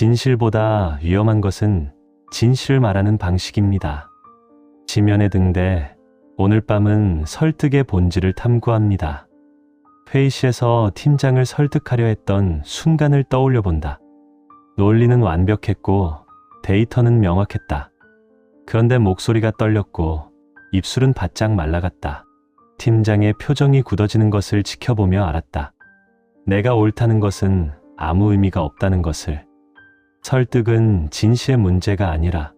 진실보다 위험한 것은 진실을 말하는 방식입니다. 지면에 등대 오늘 밤은 설득의 본질을 탐구합니다. 회의실에서 팀장을 설득하려 했던 순간을 떠올려 본다. 논리는 완벽했고 데이터는 명확했다. 그런데 목소리가 떨렸고 입술은 바짝 말라갔다. 팀장의 표정이 굳어지는 것을 지켜보며 알았다. 내가 옳다는 것은 아무 의미가 없다는 것을. 설득은 진실의 문제가 아니라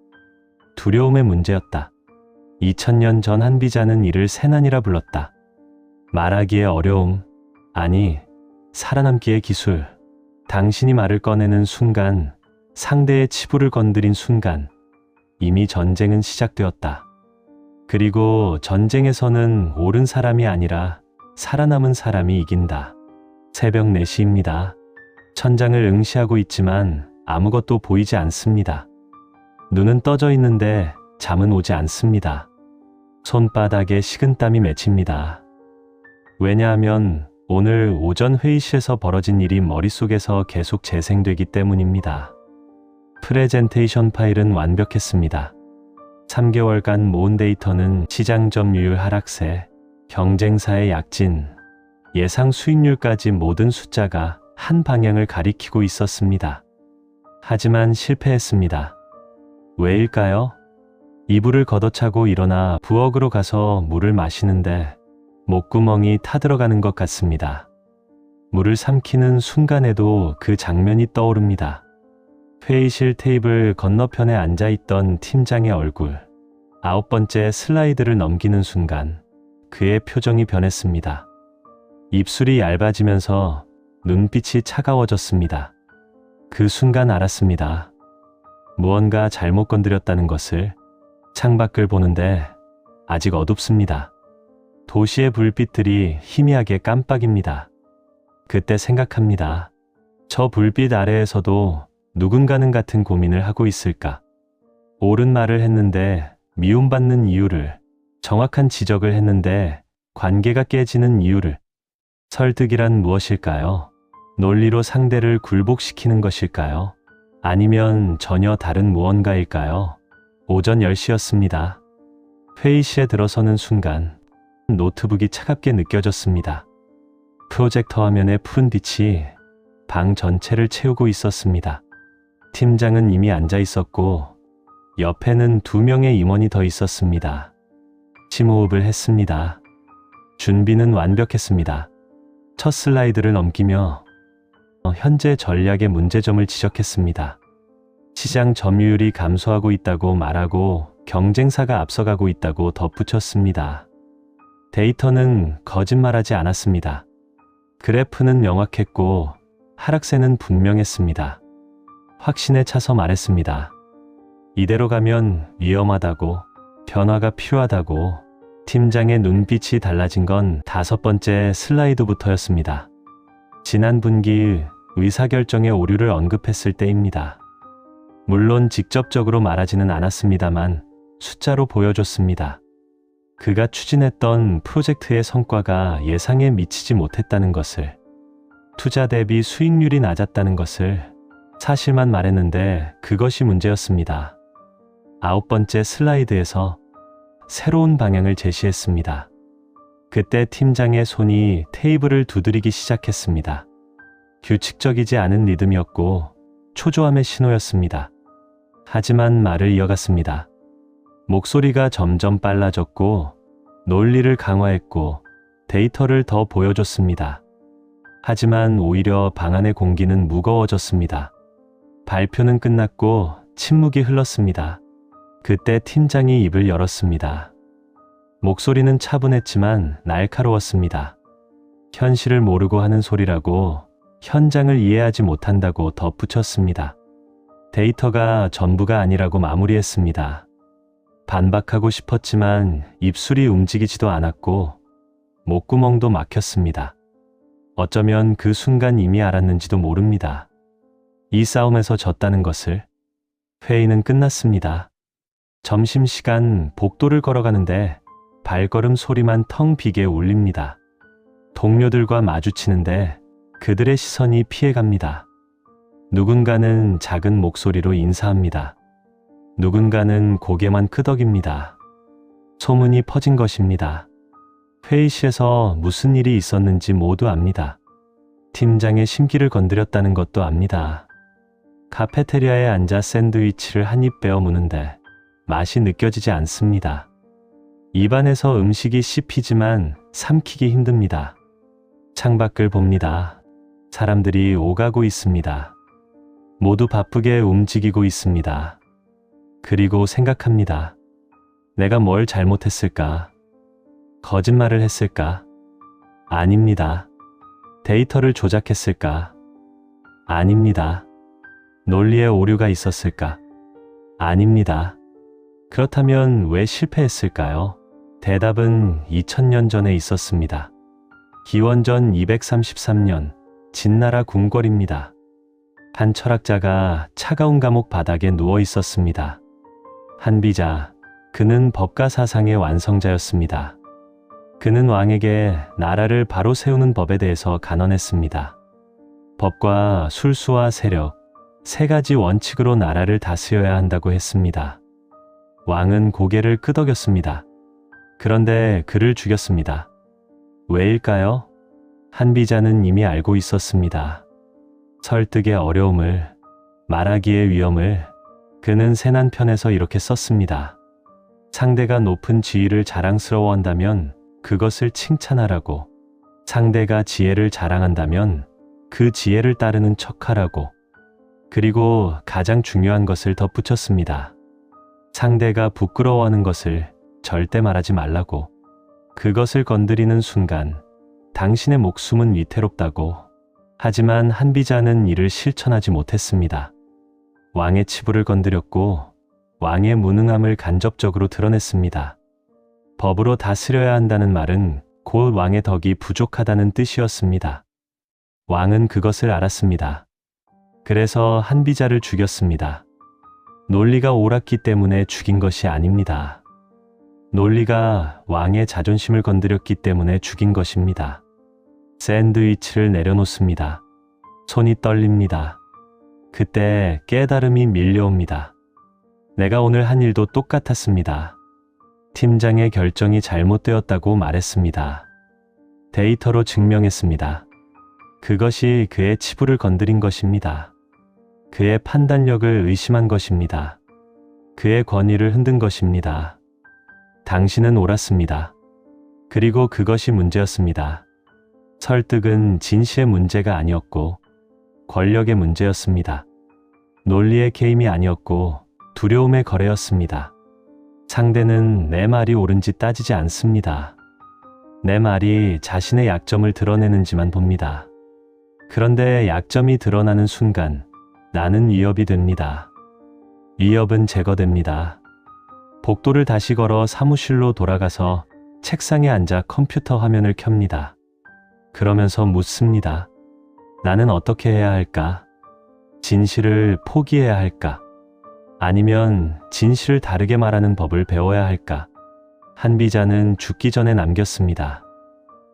두려움의 문제였다. 2000년 전 한 비자는 이를 세난이라 불렀다. 말하기의 어려움, 아니 살아남기의 기술. 당신이 말을 꺼내는 순간, 상대의 치부를 건드린 순간 이미 전쟁은 시작되었다. 그리고 전쟁에서는 옳은 사람이 아니라 살아남은 사람이 이긴다. 새벽 4시입니다. 천장을 응시하고 있지만 아무것도 보이지 않습니다. 눈은 떠져 있는데 잠은 오지 않습니다. 손바닥에 식은땀이 맺힙니다. 왜냐하면 오늘 오전 회의실에서 벌어진 일이 머릿속에서 계속 재생되기 때문입니다. 프레젠테이션 파일은 완벽했습니다. 3개월간 모은 데이터는 시장 점유율 하락세, 경쟁사의 약진, 예상 수익률까지 모든 숫자가 한 방향을 가리키고 있었습니다. 하지만 실패했습니다. 왜일까요? 이불을 걷어차고 일어나 부엌으로 가서 물을 마시는데 목구멍이 타들어가는 것 같습니다. 물을 삼키는 순간에도 그 장면이 떠오릅니다. 회의실 테이블 건너편에 앉아있던 팀장의 얼굴. 9번째 슬라이드를 넘기는 순간 그의 표정이 변했습니다. 입술이 얇아지면서 눈빛이 차가워졌습니다. 그 순간 알았습니다. 무언가 잘못 건드렸다는 것을. 창밖을 보는데 아직 어둡습니다. 도시의 불빛들이 희미하게 깜빡입니다. 그때 생각합니다. 저 불빛 아래에서도 누군가는 같은 고민을 하고 있을까? 옳은 말을 했는데 미움받는 이유를, 정확한 지적을 했는데 관계가 깨지는 이유를. 설득이란 무엇일까요? 논리로 상대를 굴복시키는 것일까요? 아니면 전혀 다른 무언가일까요? 오전 10시였습니다. 회의실에 들어서는 순간 노트북이 차갑게 느껴졌습니다. 프로젝터 화면의 푸른 빛이 방 전체를 채우고 있었습니다. 팀장은 이미 앉아 있었고 옆에는 2명의 임원이 더 있었습니다. 심호흡을 했습니다. 준비는 완벽했습니다. 첫 슬라이드를 넘기며 현재 전략의 문제점을 지적했습니다. 시장 점유율이 감소하고 있다고 말하고 경쟁사가 앞서가고 있다고 덧붙였습니다. 데이터는 거짓말하지 않았습니다. 그래프는 명확했고 하락세는 분명했습니다. 확신에 차서 말했습니다. 이대로 가면 위험하다고, 변화가 필요하다고. 팀장의 눈빛이 달라진 건 5번째 슬라이드부터였습니다. 지난 분기 의사결정의 오류를 언급했을 때입니다. 물론 직접적으로 말하지는 않았습니다만 숫자로 보여줬습니다. 그가 추진했던 프로젝트의 성과가 예상에 미치지 못했다는 것을, 투자 대비 수익률이 낮았다는 것을, 사실만 말했는데 그것이 문제였습니다. 9번째 슬라이드에서 새로운 방향을 제시했습니다. 그때 팀장의 손이 테이블을 두드리기 시작했습니다. 규칙적이지 않은 리듬이었고 초조함의 신호였습니다. 하지만 말을 이어갔습니다. 목소리가 점점 빨라졌고 논리를 강화했고 데이터를 더 보여줬습니다. 하지만 오히려 방 안의 공기는 무거워졌습니다. 발표는 끝났고 침묵이 흘렀습니다. 그때 팀장이 입을 열었습니다. 목소리는 차분했지만 날카로웠습니다. 현실을 모르고 하는 소리라고, 현장을 이해하지 못한다고 덧붙였습니다. 데이터가 전부가 아니라고 마무리했습니다. 반박하고 싶었지만 입술이 움직이지도 않았고 목구멍도 막혔습니다. 어쩌면 그 순간 이미 알았는지도 모릅니다. 이 싸움에서 졌다는 것을. 회의는 끝났습니다. 점심시간 복도를 걸어가는데 발걸음 소리만 텅 비게 울립니다. 동료들과 마주치는데 그들의 시선이 피해갑니다. 누군가는 작은 목소리로 인사합니다. 누군가는 고개만 끄덕입니다. 소문이 퍼진 것입니다. 회의실에서 무슨 일이 있었는지 모두 압니다. 팀장의 심기를 건드렸다는 것도 압니다. 카페테리아에 앉아 샌드위치를 한 입 베어 무는데 맛이 느껴지지 않습니다. 입안에서 음식이 씹히지만 삼키기 힘듭니다. 창밖을 봅니다. 사람들이 오가고 있습니다. 모두 바쁘게 움직이고 있습니다. 그리고 생각합니다. 내가 뭘 잘못했을까? 거짓말을 했을까? 아닙니다. 데이터를 조작했을까? 아닙니다. 논리에 오류가 있었을까? 아닙니다. 그렇다면 왜 실패했을까요? 대답은 2000년 전에 있었습니다. 기원전 233년 진나라 궁궐입니다. 한 철학자가 차가운 감옥 바닥에 누워 있었습니다. 한비자, 그는 법과 사상의 완성자였습니다. 그는 왕에게 나라를 바로 세우는 법에 대해서 간언했습니다. 법과 술수와 세력, 세 가지 원칙으로 나라를 다스려야 한다고 했습니다. 왕은 고개를 끄덕였습니다. 그런데 그를 죽였습니다. 왜일까요? 한비자는 이미 알고 있었습니다. 설득의 어려움을, 말하기의 위험을. 그는 세난편에서 이렇게 썼습니다. 상대가 높은 지위를 자랑스러워한다면 그것을 칭찬하라고, 상대가 지혜를 자랑한다면 그 지혜를 따르는 척하라고, 그리고 가장 중요한 것을 덧붙였습니다. 상대가 부끄러워하는 것을 절대 말하지 말라고. 그것을 건드리는 순간 당신의 목숨은 위태롭다고. 하지만 한비자는 이를 실천하지 못했습니다. 왕의 치부를 건드렸고 왕의 무능함을 간접적으로 드러냈습니다. 법으로 다스려야 한다는 말은 곧 왕의 덕이 부족하다는 뜻이었습니다. 왕은 그것을 알았습니다. 그래서 한비자를 죽였습니다. 논리가 옳았기 때문에 죽인 것이 아닙니다. 논리가 왕의 자존심을 건드렸기 때문에 죽인 것입니다. 샌드위치를 내려놓습니다. 손이 떨립니다. 그때 깨달음이 밀려옵니다. 내가 오늘 한 일도 똑같았습니다. 팀장의 결정이 잘못되었다고 말했습니다. 데이터로 증명했습니다. 그것이 그의 치부를 건드린 것입니다. 그의 판단력을 의심한 것입니다. 그의 권위를 흔든 것입니다. 당신은 옳았습니다. 그리고 그것이 문제였습니다. 설득은 진실의 문제가 아니었고 권력의 문제였습니다. 논리의 게임이 아니었고 두려움의 거래였습니다. 상대는 내 말이 옳은지 따지지 않습니다. 내 말이 자신의 약점을 드러내는지만 봅니다. 그런데 약점이 드러나는 순간 나는 위협이 됩니다. 위협은 제거됩니다. 복도를 다시 걸어 사무실로 돌아가서 책상에 앉아 컴퓨터 화면을 켭니다. 그러면서 묻습니다. 나는 어떻게 해야 할까? 진실을 포기해야 할까? 아니면 진실을 다르게 말하는 법을 배워야 할까? 한비자는 죽기 전에 남겼습니다.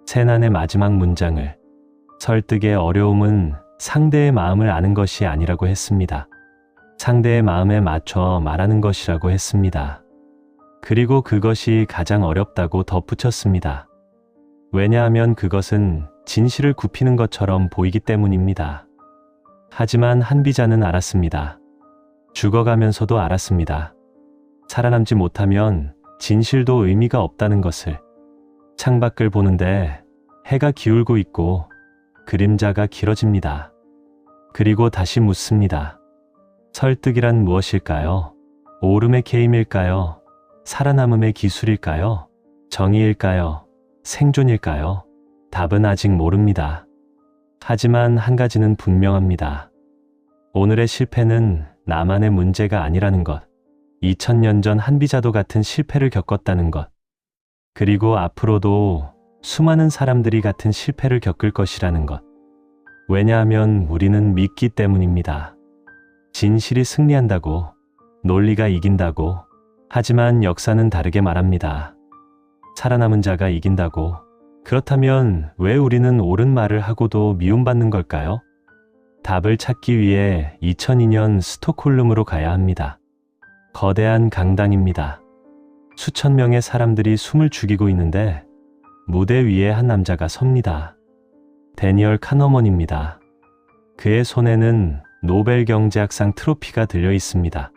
세난의 마지막 문장을. 설득의 어려움은 상대의 마음을 아는 것이 아니라고 했습니다. 상대의 마음에 맞춰 말하는 것이라고 했습니다. 그리고 그것이 가장 어렵다고 덧붙였습니다. 왜냐하면 그것은 진실을 굽히는 것처럼 보이기 때문입니다. 하지만 한비자는 알았습니다. 죽어가면서도 알았습니다. 살아남지 못하면 진실도 의미가 없다는 것을. 창밖을 보는데 해가 기울고 있고 그림자가 길어집니다. 그리고 다시 묻습니다. 설득이란 무엇일까요? 오름의 게임일까요? 살아남음의 기술일까요? 정의일까요? 생존일까요? 답은 아직 모릅니다. 하지만 한 가지는 분명합니다. 오늘의 실패는 나만의 문제가 아니라는 것. 2000년 전 한비자도 같은 실패를 겪었다는 것. 그리고 앞으로도 수많은 사람들이 같은 실패를 겪을 것이라는 것. 왜냐하면 우리는 믿기 때문입니다. 진실이 승리한다고, 논리가 이긴다고. 하지만 역사는 다르게 말합니다. 살아남은 자가 이긴다고. 그렇다면 왜 우리는 옳은 말을 하고도 미움받는 걸까요? 답을 찾기 위해 2002년 스톡홀름으로 가야 합니다. 거대한 강당입니다. 수천 명의 사람들이 숨을 죽이고 있는데 무대 위에 한 남자가 섭니다. 데니얼 카너먼입니다. 그의 손에는 노벨 경제학상 트로피가 들려 있습니다.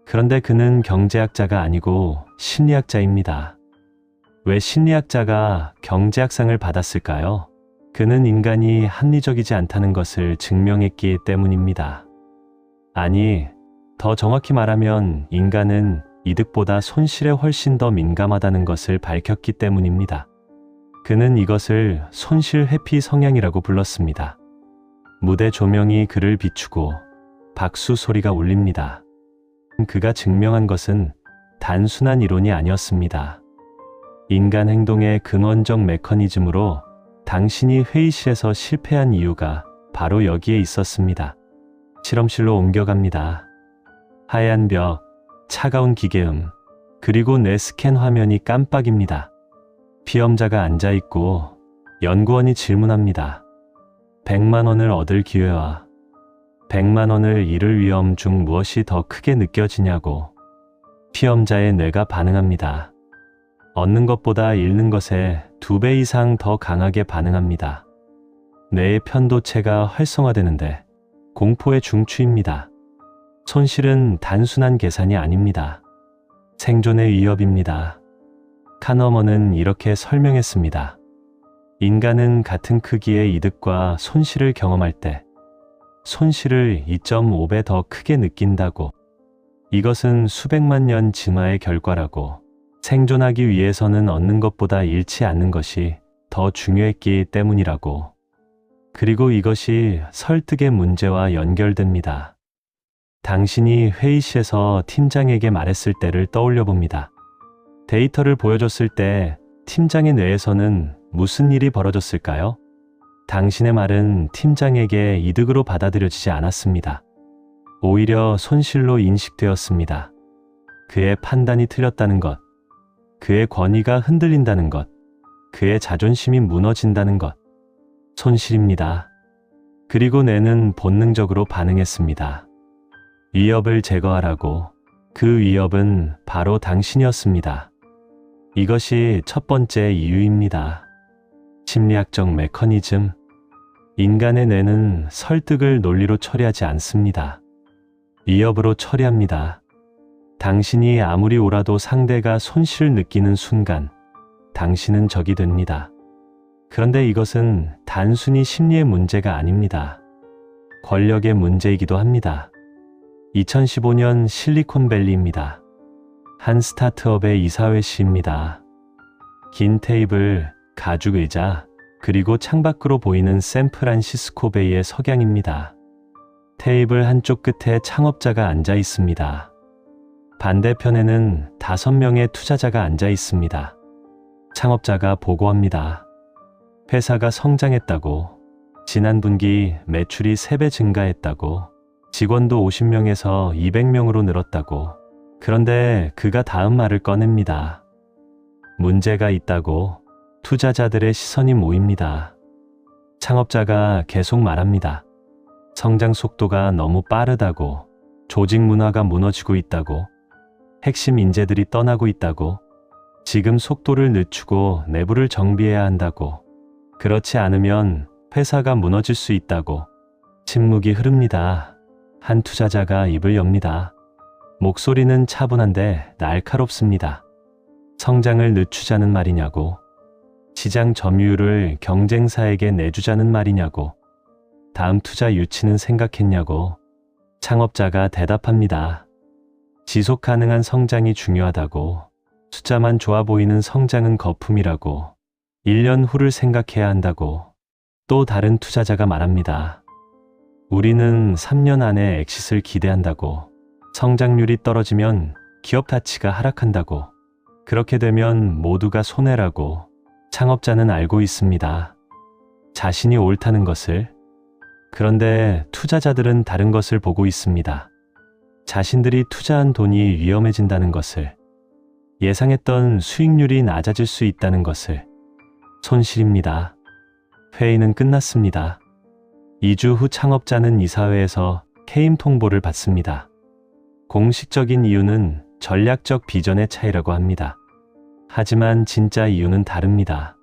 그런데 그는 경제학자가 아니고 심리학자입니다. 왜 심리학자가 경제학상을 받았을까요? 그는 인간이 합리적이지 않다는 것을 증명했기 때문입니다. 아니, 더 정확히 말하면 인간은 이득보다 손실에 훨씬 더 민감하다는 것을 밝혔기 때문입니다. 그는 이것을 손실 회피 성향이라고 불렀습니다. 무대 조명이 그를 비추고 박수 소리가 울립니다. 그가 증명한 것은 단순한 이론이 아니었습니다. 인간 행동의 근원적 메커니즘으로 당신이 회의실에서 실패한 이유가 바로 여기에 있었습니다. 실험실로 옮겨갑니다. 하얀 벽, 차가운 기계음, 그리고 내 스캔 화면이 깜빡입니다. 피험자가 앉아있고 연구원이 질문합니다. 100만 원을 얻을 기회와 100만 원을 잃을 위험 중 무엇이 더 크게 느껴지냐고. 피험자의 뇌가 반응합니다. 얻는 것보다 잃는 것에 2배 이상 더 강하게 반응합니다. 뇌의 편도체가 활성화되는데 공포에 중추입니다. 손실은 단순한 계산이 아닙니다. 생존의 위협입니다. 카너먼은 이렇게 설명했습니다. 인간은 같은 크기의 이득과 손실을 경험할 때 손실을 2.5배 더 크게 느낀다고. 이것은 수백만 년 진화의 결과라고. 생존하기 위해서는 얻는 것보다 잃지 않는 것이 더 중요했기 때문이라고. 그리고 이것이 설득의 문제와 연결됩니다. 당신이 회의실에서 팀장에게 말했을 때를 떠올려 봅니다. 데이터를 보여줬을 때 팀장의 뇌에서는 무슨 일이 벌어졌을까요? 당신의 말은 팀장에게 이득으로 받아들여지지 않았습니다. 오히려 손실로 인식되었습니다. 그의 판단이 틀렸다는 것, 그의 권위가 흔들린다는 것, 그의 자존심이 무너진다는 것, 손실입니다. 그리고 뇌는 본능적으로 반응했습니다. 위협을 제거하라고. 그 위협은 바로 당신이었습니다. 이것이 첫 번째 이유입니다. 심리학적 메커니즘. 인간의 뇌는 설득을 논리로 처리하지 않습니다. 위협으로 처리합니다. 당신이 아무리 옳아도 상대가 손실을 느끼는 순간 당신은 적이 됩니다. 그런데 이것은 단순히 심리의 문제가 아닙니다. 권력의 문제이기도 합니다. 2015년 실리콘밸리입니다. 한 스타트업의 이사회 시입니다. 긴 테이블, 가죽 의자, 그리고 창밖으로 보이는 샌프란시스코 베이의 석양입니다. 테이블 한쪽 끝에 창업자가 앉아 있습니다. 반대편에는 5명의 투자자가 앉아 있습니다. 창업자가 보고합니다. 회사가 성장했다고, 지난 분기 매출이 3배 증가했다고, 직원도 50명에서 200명으로 늘었다고. 그런데 그가 다음 말을 꺼냅니다. 문제가 있다고. 투자자들의 시선이 모입니다. 창업자가 계속 말합니다. 성장 속도가 너무 빠르다고. 조직 문화가 무너지고 있다고. 핵심 인재들이 떠나고 있다고. 지금 속도를 늦추고 내부를 정비해야 한다고. 그렇지 않으면 회사가 무너질 수 있다고. 침묵이 흐릅니다. 한 투자자가 입을 엽니다. 목소리는 차분한데 날카롭습니다. 성장을 늦추자는 말이냐고. 시장 점유율을 경쟁사에게 내주자는 말이냐고. 다음 투자 유치는 생각했냐고. 창업자가 대답합니다. 지속 가능한 성장이 중요하다고. 숫자만 좋아 보이는 성장은 거품이라고. 1년 후를 생각해야 한다고. 또 다른 투자자가 말합니다. 우리는 3년 안에 엑싯을 기대한다고. 성장률이 떨어지면 기업 가치가 하락한다고. 그렇게 되면 모두가 손해라고. 창업자는 알고 있습니다. 자신이 옳다는 것을. 그런데 투자자들은 다른 것을 보고 있습니다. 자신들이 투자한 돈이 위험해진다는 것을. 예상했던 수익률이 낮아질 수 있다는 것을. 손실입니다. 회의는 끝났습니다. 2주 후 창업자는 이사회에서 해임 통보를 받습니다. 공식적인 이유는 전략적 비전의 차이라고 합니다. 하지만 진짜 이유는 다릅니다.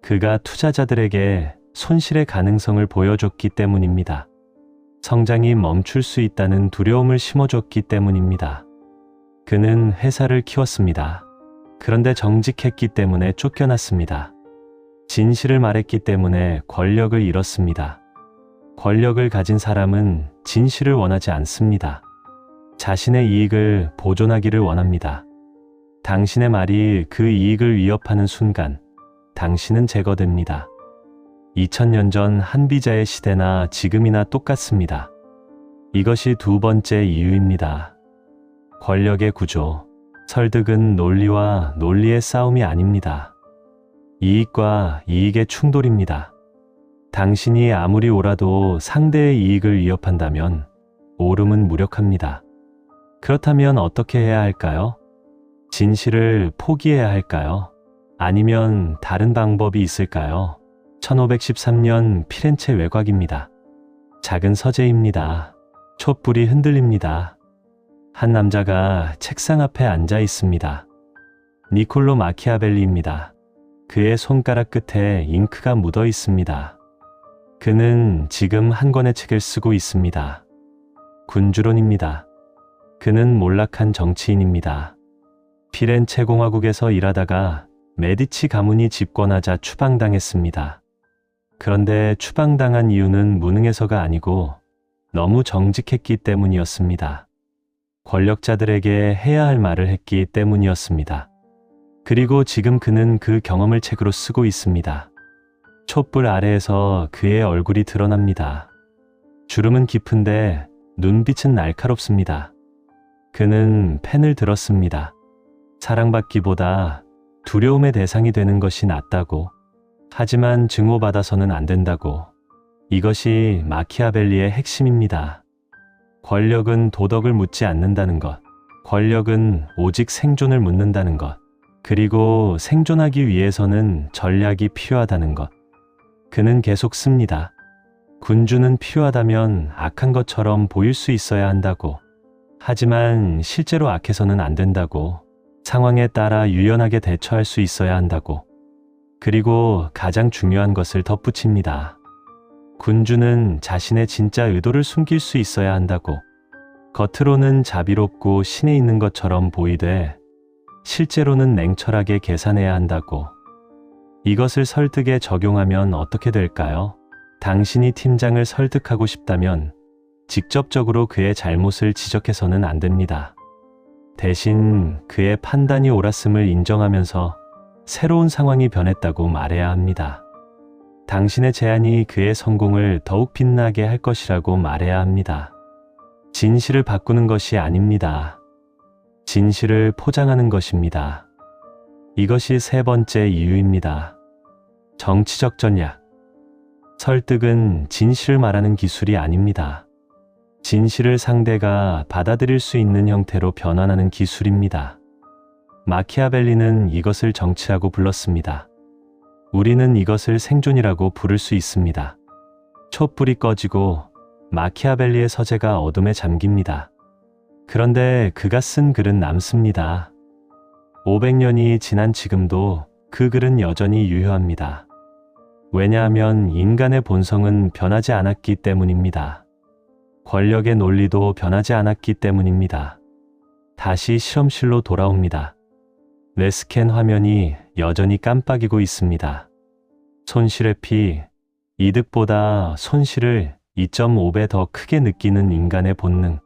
그가 투자자들에게 손실의 가능성을 보여줬기 때문입니다. 성장이 멈출 수 있다는 두려움을 심어줬기 때문입니다. 그는 회사를 키웠습니다. 그런데 정직했기 때문에 쫓겨났습니다. 진실을 말했기 때문에 권력을 잃었습니다. 권력을 가진 사람은 진실을 원하지 않습니다. 자신의 이익을 보존하기를 원합니다. 당신의 말이 그 이익을 위협하는 순간 당신은 제거됩니다. 2000년 전 한비자의 시대나 지금이나 똑같습니다. 이것이 두 번째 이유입니다. 권력의 구조. 설득은 논리와 논리의 싸움이 아닙니다. 이익과 이익의 충돌입니다. 당신이 아무리 옳아도 상대의 이익을 위협한다면 옳음은 무력합니다. 그렇다면 어떻게 해야 할까요? 진실을 포기해야 할까요? 아니면 다른 방법이 있을까요? 1513년 피렌체 외곽입니다. 작은 서재입니다. 촛불이 흔들립니다. 한 남자가 책상 앞에 앉아 있습니다. 니콜로 마키아벨리입니다. 그의 손가락 끝에 잉크가 묻어 있습니다. 그는 지금 한 권의 책을 쓰고 있습니다. 군주론입니다. 그는 몰락한 정치인입니다. 피렌체 공화국에서 일하다가 메디치 가문이 집권하자 추방당했습니다. 그런데 추방당한 이유는 무능해서가 아니고 너무 정직했기 때문이었습니다. 권력자들에게 해야 할 말을 했기 때문이었습니다. 그리고 지금 그는 그 경험을 책으로 쓰고 있습니다. 촛불 아래에서 그의 얼굴이 드러납니다. 주름은 깊은데 눈빛은 날카롭습니다. 그는 펜을 들었습니다. 사랑받기보다 두려움의 대상이 되는 것이 낫다고. 하지만 증오받아서는 안 된다고. 이것이 마키아벨리의 핵심입니다. 권력은 도덕을 묻지 않는다는 것. 권력은 오직 생존을 묻는다는 것. 그리고 생존하기 위해서는 전략이 필요하다는 것. 그는 계속 씁니다. 군주는 필요하다면 악한 것처럼 보일 수 있어야 한다고. 하지만 실제로 악해서는 안 된다고. 상황에 따라 유연하게 대처할 수 있어야 한다고. 그리고 가장 중요한 것을 덧붙입니다. 군주는 자신의 진짜 의도를 숨길 수 있어야 한다고. 겉으로는 자비롭고 신에 있는 것처럼 보이되 실제로는 냉철하게 계산해야 한다고. 이것을 설득에 적용하면 어떻게 될까요? 당신이 팀장을 설득하고 싶다면 직접적으로 그의 잘못을 지적해서는 안 됩니다. 대신 그의 판단이 옳았음을 인정하면서 새로운 상황이 변했다고 말해야 합니다. 당신의 제안이 그의 성공을 더욱 빛나게 할 것이라고 말해야 합니다. 진실을 바꾸는 것이 아닙니다. 진실을 포장하는 것입니다. 이것이 세 번째 이유입니다. 정치적 전략. 설득은 진실을 말하는 기술이 아닙니다. 진실을 상대가 받아들일 수 있는 형태로 변환하는 기술입니다. 마키아벨리는 이것을 정치라고 불렀습니다. 우리는 이것을 생존이라고 부를 수 있습니다. 촛불이 꺼지고 마키아벨리의 서재가 어둠에 잠깁니다. 그런데 그가 쓴 글은 남습니다. 500년이 지난 지금도 그 글은 여전히 유효합니다. 왜냐하면 인간의 본성은 변하지 않았기 때문입니다. 권력의 논리도 변하지 않았기 때문입니다. 다시 실험실로 돌아옵니다. 뇌스캔 화면이 여전히 깜빡이고 있습니다. 손실의 피, 이득보다 손실을 2.5배 더 크게 느끼는 인간의 본능.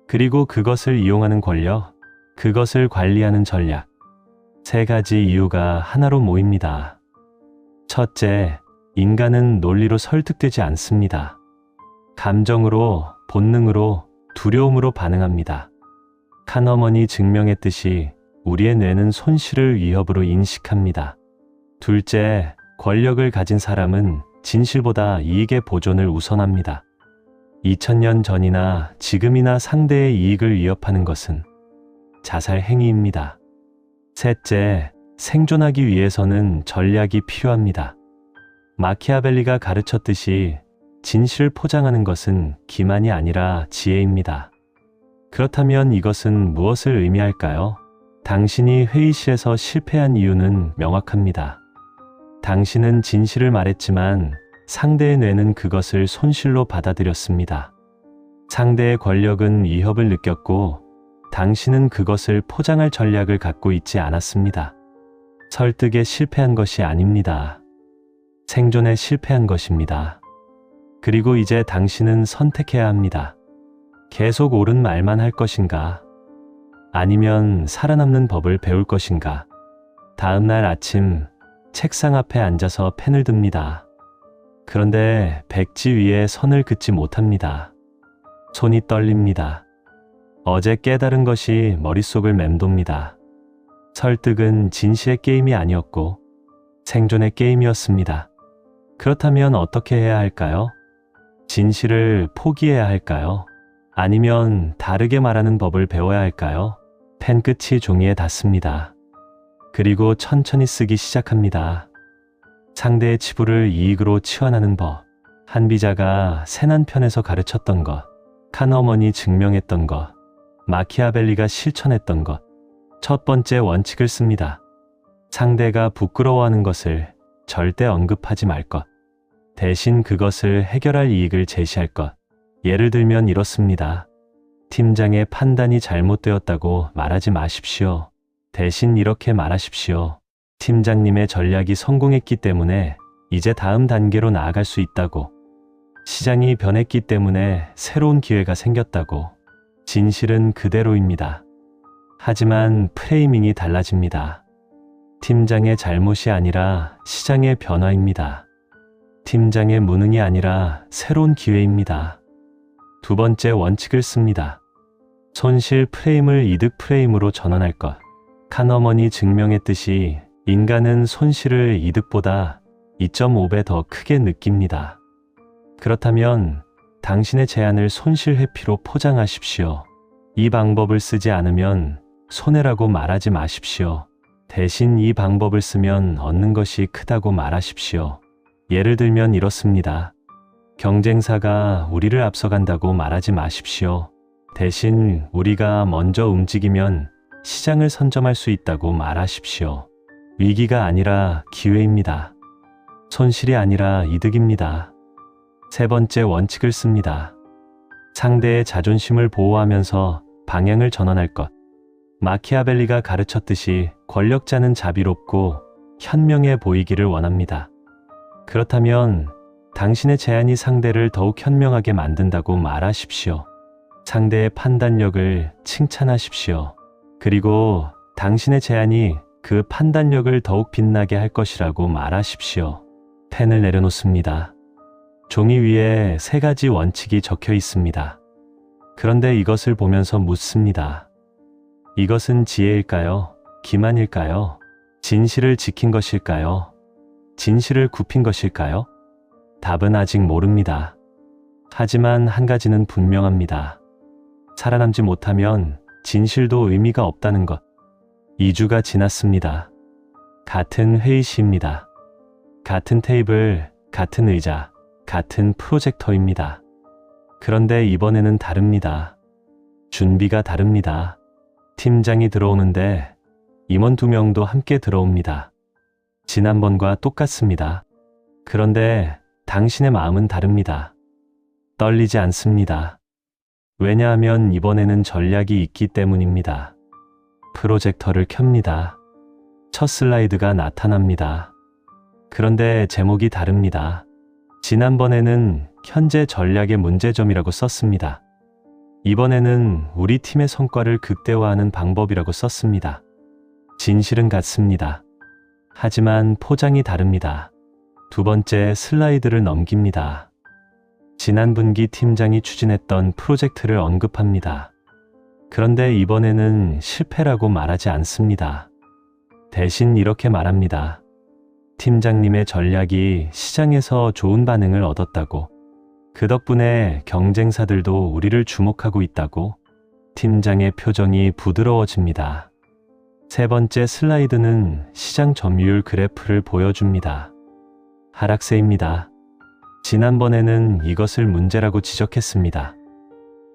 그리고 그것을 이용하는 권력, 그것을 관리하는 전략. 세 가지 이유가 하나로 모입니다. 첫째, 인간은 논리로 설득되지 않습니다. 감정으로, 본능으로, 두려움으로 반응합니다. 카너먼이 증명했듯이 우리의 뇌는 손실을 위협으로 인식합니다. 둘째, 권력을 가진 사람은 진실보다 이익의 보존을 우선합니다. 2000년 전이나 지금이나 상대의 이익을 위협하는 것은 자살 행위입니다. 셋째, 생존하기 위해서는 전략이 필요합니다. 마키아벨리가 가르쳤듯이 진실을 포장하는 것은 기만이 아니라 지혜입니다. 그렇다면 이것은 무엇을 의미할까요? 당신이 회의실에서 실패한 이유는 명확합니다. 당신은 진실을 말했지만 상대의 뇌는 그것을 손실로 받아들였습니다. 상대의 권력은 위협을 느꼈고 당신은 그것을 포장할 전략을 갖고 있지 않았습니다. 설득에 실패한 것이 아닙니다. 생존에 실패한 것입니다. 그리고 이제 당신은 선택해야 합니다. 계속 옳은 말만 할 것인가? 아니면 살아남는 법을 배울 것인가? 다음 날 아침 책상 앞에 앉아서 펜을 듭니다. 그런데 백지 위에 선을 긋지 못합니다. 손이 떨립니다. 어제 깨달은 것이 머릿속을 맴돕니다. 설득은 진실의 게임이 아니었고 생존의 게임이었습니다. 그렇다면 어떻게 해야 할까요? 진실을 포기해야 할까요? 아니면 다르게 말하는 법을 배워야 할까요? 펜 끝이 종이에 닿습니다. 그리고 천천히 쓰기 시작합니다. 상대의 치부를 이익으로 치환하는 법, 한비자가 세난편에서 가르쳤던 것, 칸어머니 증명했던 것, 마키아벨리가 실천했던 것. 첫 번째 원칙을 씁니다. 상대가 부끄러워하는 것을 절대 언급하지 말 것. 대신 그것을 해결할 이익을 제시할 것. 예를 들면 이렇습니다. 팀장의 판단이 잘못되었다고 말하지 마십시오. 대신 이렇게 말하십시오. 팀장님의 전략이 성공했기 때문에 이제 다음 단계로 나아갈 수 있다고. 시장이 변했기 때문에 새로운 기회가 생겼다고. 진실은 그대로입니다. 하지만 프레이밍이 달라집니다. 팀장의 잘못이 아니라 시장의 변화입니다. 팀장의 무능이 아니라 새로운 기회입니다. 두 번째 원칙을 씁니다. 손실 프레임을 이득 프레임으로 전환할 것. 칸어머니 증명했듯이 인간은 손실을 이득보다 2.5배 더 크게 느낍니다. 그렇다면 당신의 제안을 손실 회피로 포장하십시오. 이 방법을 쓰지 않으면 손해라고 말하지 마십시오. 대신 이 방법을 쓰면 얻는 것이 크다고 말하십시오. 예를 들면 이렇습니다. 경쟁사가 우리를 앞서간다고 말하지 마십시오. 대신 우리가 먼저 움직이면 시장을 선점할 수 있다고 말하십시오. 위기가 아니라 기회입니다. 손실이 아니라 이득입니다. 세 번째 원칙을 씁니다. 상대의 자존심을 보호하면서 방향을 전환할 것. 마키아벨리가 가르쳤듯이 권력자는 자비롭고 현명해 보이기를 원합니다. 그렇다면 당신의 제안이 상대를 더욱 현명하게 만든다고 말하십시오. 상대의 판단력을 칭찬하십시오. 그리고 당신의 제안이 그 판단력을 더욱 빛나게 할 것이라고 말하십시오. 펜을 내려놓습니다. 종이 위에 3가지 원칙이 적혀 있습니다. 그런데 이것을 보면서 묻습니다. 이것은 지혜일까요? 기만일까요? 진실을 지킨 것일까요? 진실을 굽힌 것일까요? 답은 아직 모릅니다. 하지만 한 가지는 분명합니다. 살아남지 못하면 진실도 의미가 없다는 것. 2주가 지났습니다. 같은 회의실입니다. 같은 테이블, 같은 의자, 같은 프로젝터입니다. 그런데 이번에는 다릅니다. 준비가 다릅니다. 팀장이 들어오는데 임원 2명도 함께 들어옵니다. 지난번과 똑같습니다. 그런데 당신의 마음은 다릅니다. 떨리지 않습니다. 왜냐하면 이번에는 전략이 있기 때문입니다. 프로젝터를 켭니다. 첫 슬라이드가 나타납니다. 그런데 제목이 다릅니다. 지난번에는 현재 전략의 문제점이라고 썼습니다. 이번에는 우리 팀의 성과를 극대화하는 방법이라고 썼습니다. 진실은 같습니다. 하지만 포장이 다릅니다. 두 번째 슬라이드를 넘깁니다. 지난 분기 팀장이 추진했던 프로젝트를 언급합니다. 그런데 이번에는 실패라고 말하지 않습니다. 대신 이렇게 말합니다. 팀장님의 전략이 시장에서 좋은 반응을 얻었다고. 그 덕분에 경쟁사들도 우리를 주목하고 있다고. 팀장의 표정이 부드러워집니다. 세 번째 슬라이드는 시장 점유율 그래프를 보여줍니다. 하락세입니다. 지난번에는 이것을 문제라고 지적했습니다.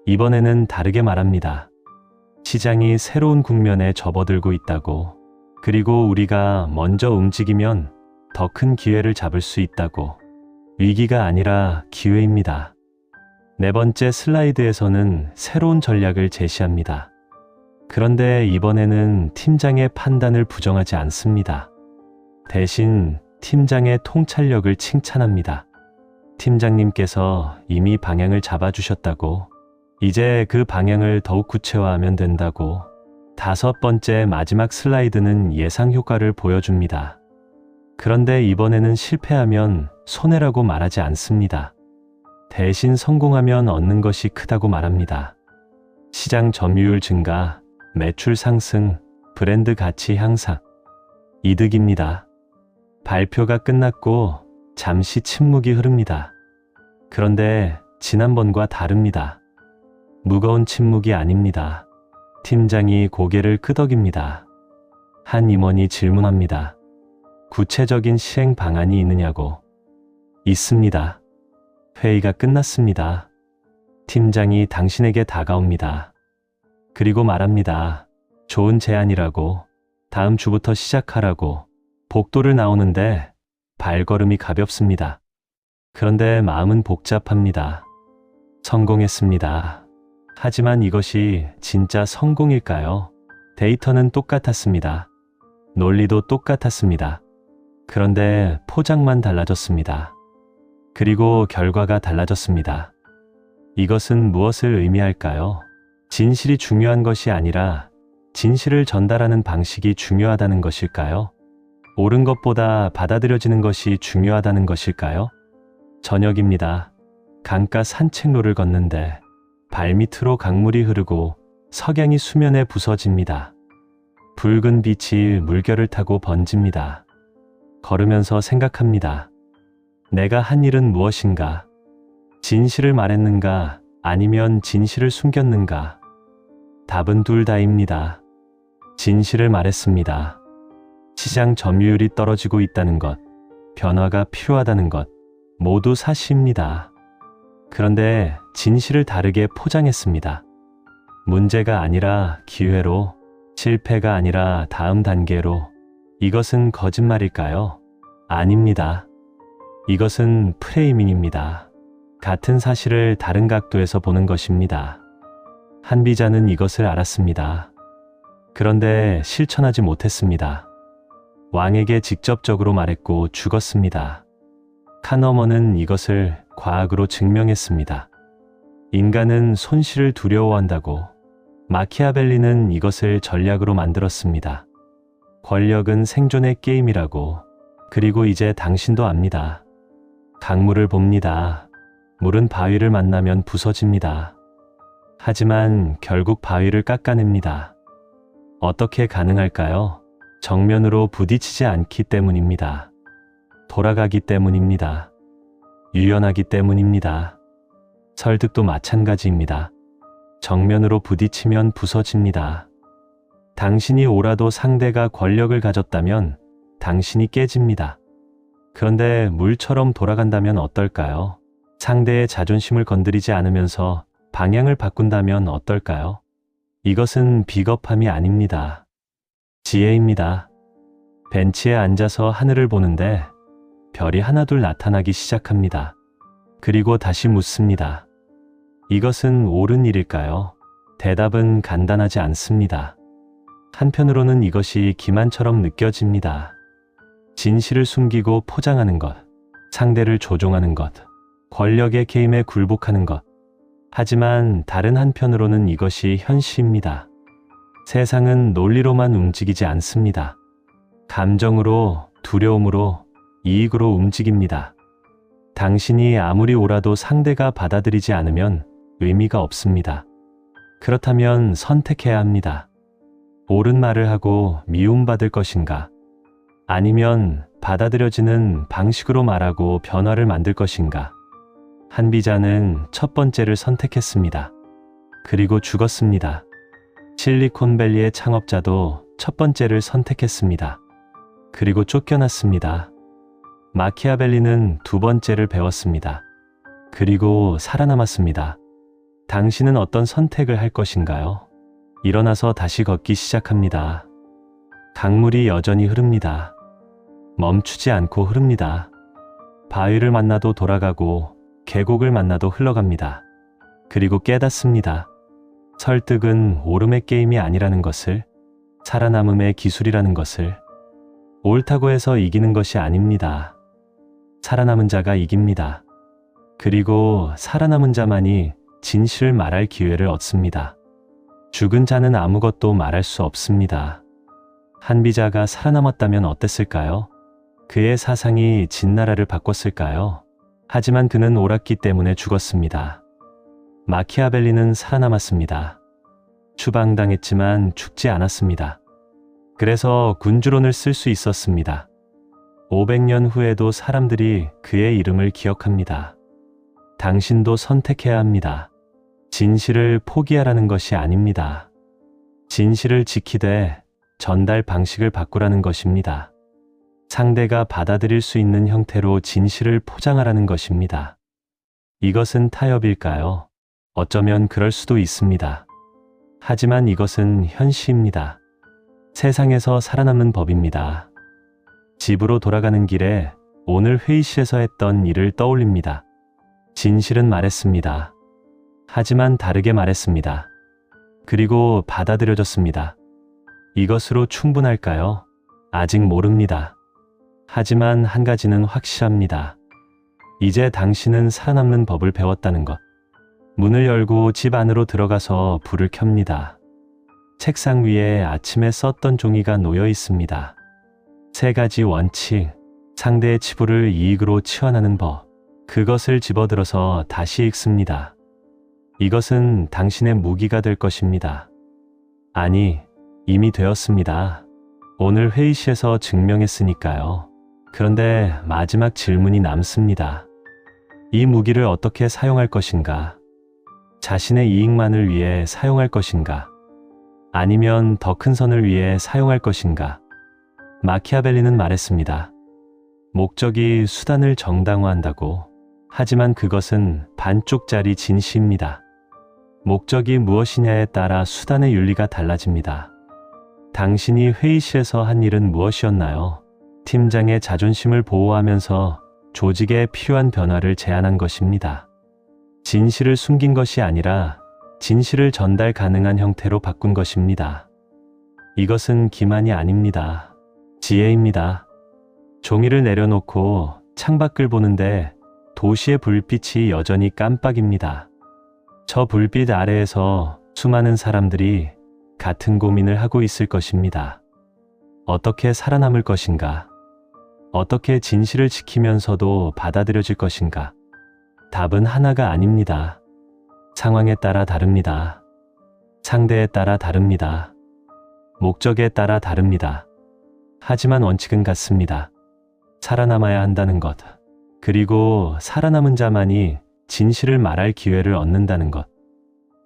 이번에는 다르게 말합니다. 시장이 새로운 국면에 접어들고 있다고, 그리고 우리가 먼저 움직이면 더 큰 기회를 잡을 수 있다고. 위기가 아니라 기회입니다. 네 번째 슬라이드에서는 새로운 전략을 제시합니다. 그런데 이번에는 팀장의 판단을 부정하지 않습니다. 대신 팀장의 통찰력을 칭찬합니다. 팀장님께서 이미 방향을 잡아주셨다고, 이제 그 방향을 더욱 구체화하면 된다고. 다섯 번째 마지막 슬라이드는 예상 효과를 보여줍니다. 그런데 이번에는 실패하면 손해라고 말하지 않습니다. 대신 성공하면 얻는 것이 크다고 말합니다. 시장 점유율 증가, 매출 상승, 브랜드 가치 향상, 이득입니다. 발표가 끝났고 잠시 침묵이 흐릅니다. 그런데 지난번과 다릅니다. 무거운 침묵이 아닙니다. 팀장이 고개를 끄덕입니다. 한 임원이 질문합니다. 구체적인 시행 방안이 있느냐고. 있습니다. 회의가 끝났습니다. 팀장이 당신에게 다가옵니다. 그리고 말합니다. 좋은 제안이라고. 다음 주부터 시작하라고. 복도를 나오는데 발걸음이 가볍습니다. 그런데 마음은 복잡합니다. 성공했습니다. 하지만 이것이 진짜 성공일까요? 데이터는 똑같았습니다. 논리도 똑같았습니다. 그런데 포장만 달라졌습니다. 그리고 결과가 달라졌습니다. 이것은 무엇을 의미할까요? 진실이 중요한 것이 아니라 진실을 전달하는 방식이 중요하다는 것일까요? 옳은 것보다 받아들여지는 것이 중요하다는 것일까요? 저녁입니다. 강가 산책로를 걷는데 발밑으로 강물이 흐르고 석양이 수면에 부서집니다. 붉은 빛이 물결을 타고 번집니다. 걸으면서 생각합니다. 내가 한 일은 무엇인가? 진실을 말했는가? 아니면 진실을 숨겼는가? 답은 둘 다입니다. 진실을 말했습니다. 시장 점유율이 떨어지고 있다는 것, 변화가 필요하다는 것, 모두 사실입니다. 그런데 진실을 다르게 포장했습니다. 문제가 아니라 기회로, 실패가 아니라 다음 단계로. 이것은 거짓말일까요? 아닙니다. 이것은 프레이밍입니다. 같은 사실을 다른 각도에서 보는 것입니다. 한비자는 이것을 알았습니다. 그런데 실천하지 못했습니다. 왕에게 직접적으로 말했고 죽었습니다. 카너먼은 이것을 과학으로 증명했습니다. 인간은 손실을 두려워한다고. 마키아벨리는 이것을 전략으로 만들었습니다. 권력은 생존의 게임이라고. 그리고 이제 당신도 압니다. 강물을 봅니다. 물은 바위를 만나면 부서집니다. 하지만 결국 바위를 깎아냅니다. 어떻게 가능할까요? 정면으로 부딪히지 않기 때문입니다. 돌아가기 때문입니다. 유연하기 때문입니다. 설득도 마찬가지입니다. 정면으로 부딪히면 부서집니다. 당신이 옳아도 상대가 권력을 가졌다면 당신이 깨집니다. 그런데 물처럼 돌아간다면 어떨까요? 상대의 자존심을 건드리지 않으면서 방향을 바꾼다면 어떨까요? 이것은 비겁함이 아닙니다. 지혜입니다. 벤치에 앉아서 하늘을 보는데 별이 하나둘 나타나기 시작합니다. 그리고 다시 묻습니다. 이것은 옳은 일일까요? 대답은 간단하지 않습니다. 한편으로는 이것이 기만처럼 느껴집니다. 진실을 숨기고 포장하는 것, 상대를 조종하는 것, 권력의 게임에 굴복하는 것. 하지만 다른 한편으로는 이것이 현실입니다. 세상은 논리로만 움직이지 않습니다. 감정으로, 두려움으로, 이익으로 움직입니다. 당신이 아무리 옳아도 상대가 받아들이지 않으면 의미가 없습니다. 그렇다면 선택해야 합니다. 옳은 말을 하고 미움받을 것인가? 아니면 받아들여지는 방식으로 말하고 변화를 만들 것인가? 한비자는 첫 번째를 선택했습니다. 그리고 죽었습니다. 실리콘밸리의 창업자도 첫 번째를 선택했습니다. 그리고 쫓겨났습니다. 마키아벨리는 두 번째를 배웠습니다. 그리고 살아남았습니다. 당신은 어떤 선택을 할 것인가요? 일어나서 다시 걷기 시작합니다. 강물이 여전히 흐릅니다. 멈추지 않고 흐릅니다. 바위를 만나도 돌아가고 계곡을 만나도 흘러갑니다. 그리고 깨닫습니다. 설득은 오름의 게임이 아니라는 것을, 살아남음의 기술이라는 것을. 옳다고 해서 이기는 것이 아닙니다. 살아남은 자가 이깁니다. 그리고 살아남은 자만이 진실을 말할 기회를 얻습니다. 죽은 자는 아무것도 말할 수 없습니다. 한비자가 살아남았다면 어땠을까요? 그의 사상이 진나라를 바꿨을까요? 하지만 그는 옳았기 때문에 죽었습니다. 마키아벨리는 살아남았습니다. 추방당했지만 죽지 않았습니다. 그래서 군주론을 쓸 수 있었습니다. 500년 후에도 사람들이 그의 이름을 기억합니다. 당신도 선택해야 합니다. 진실을 포기하라는 것이 아닙니다. 진실을 지키되 전달 방식을 바꾸라는 것입니다. 상대가 받아들일 수 있는 형태로 진실을 포장하라는 것입니다. 이것은 타협일까요? 어쩌면 그럴 수도 있습니다. 하지만 이것은 현실입니다. 세상에서 살아남는 법입니다. 집으로 돌아가는 길에 오늘 회의실에서 했던 일을 떠올립니다. 진실은 말했습니다. 하지만 다르게 말했습니다. 그리고 받아들여졌습니다. 이것으로 충분할까요? 아직 모릅니다. 하지만 한 가지는 확실합니다. 이제 당신은 살아남는 법을 배웠다는 것. 문을 열고 집 안으로 들어가서 불을 켭니다. 책상 위에 아침에 썼던 종이가 놓여 있습니다. 3가지 원칙, 상대의 치부를 이익으로 치환하는 법, 그것을 집어들어서 다시 읽습니다. 이것은 당신의 무기가 될 것입니다. 아니, 이미 되었습니다. 오늘 회의실에서 증명했으니까요. 그런데 마지막 질문이 남습니다. 이 무기를 어떻게 사용할 것인가? 자신의 이익만을 위해 사용할 것인가? 아니면 더 큰 선을 위해 사용할 것인가? 마키아벨리는 말했습니다. 목적이 수단을 정당화한다고. 하지만 그것은 반쪽짜리 진시입니다. 목적이 무엇이냐에 따라 수단의 윤리가 달라집니다. 당신이 회의실에서 한 일은 무엇이었나요? 팀장의 자존심을 보호하면서 조직에 필요한 변화를 제안한 것입니다. 진실을 숨긴 것이 아니라 진실을 전달 가능한 형태로 바꾼 것입니다. 이것은 기만이 아닙니다. 지혜입니다. 종이를 내려놓고 창밖을 보는데 도시의 불빛이 여전히 깜빡입니다. 저 불빛 아래에서 수많은 사람들이 같은 고민을 하고 있을 것입니다. 어떻게 살아남을 것인가? 어떻게 진실을 지키면서도 받아들여질 것인가? 답은 하나가 아닙니다. 상황에 따라 다릅니다. 상대에 따라 다릅니다. 목적에 따라 다릅니다. 하지만 원칙은 같습니다. 살아남아야 한다는 것. 그리고 살아남은 자만이 진실을 말할 기회를 얻는다는 것.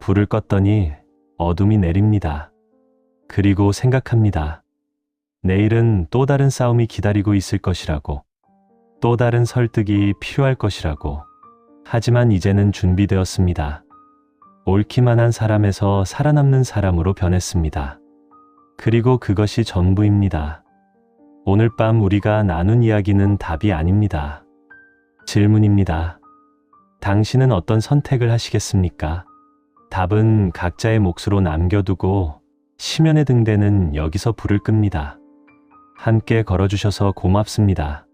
불을 껐더니 어둠이 내립니다. 그리고 생각합니다. 내일은 또 다른 싸움이 기다리고 있을 것이라고. 또 다른 설득이 필요할 것이라고. 하지만 이제는 준비되었습니다. 옳기만 한 사람에서 살아남는 사람으로 변했습니다. 그리고 그것이 전부입니다. 오늘 밤 우리가 나눈 이야기는 답이 아닙니다. 질문입니다. 당신은 어떤 선택을 하시겠습니까? 답은 각자의 몫으로 남겨두고 심연의 등대는 여기서 불을 끕니다. 함께 걸어주셔서 고맙습니다.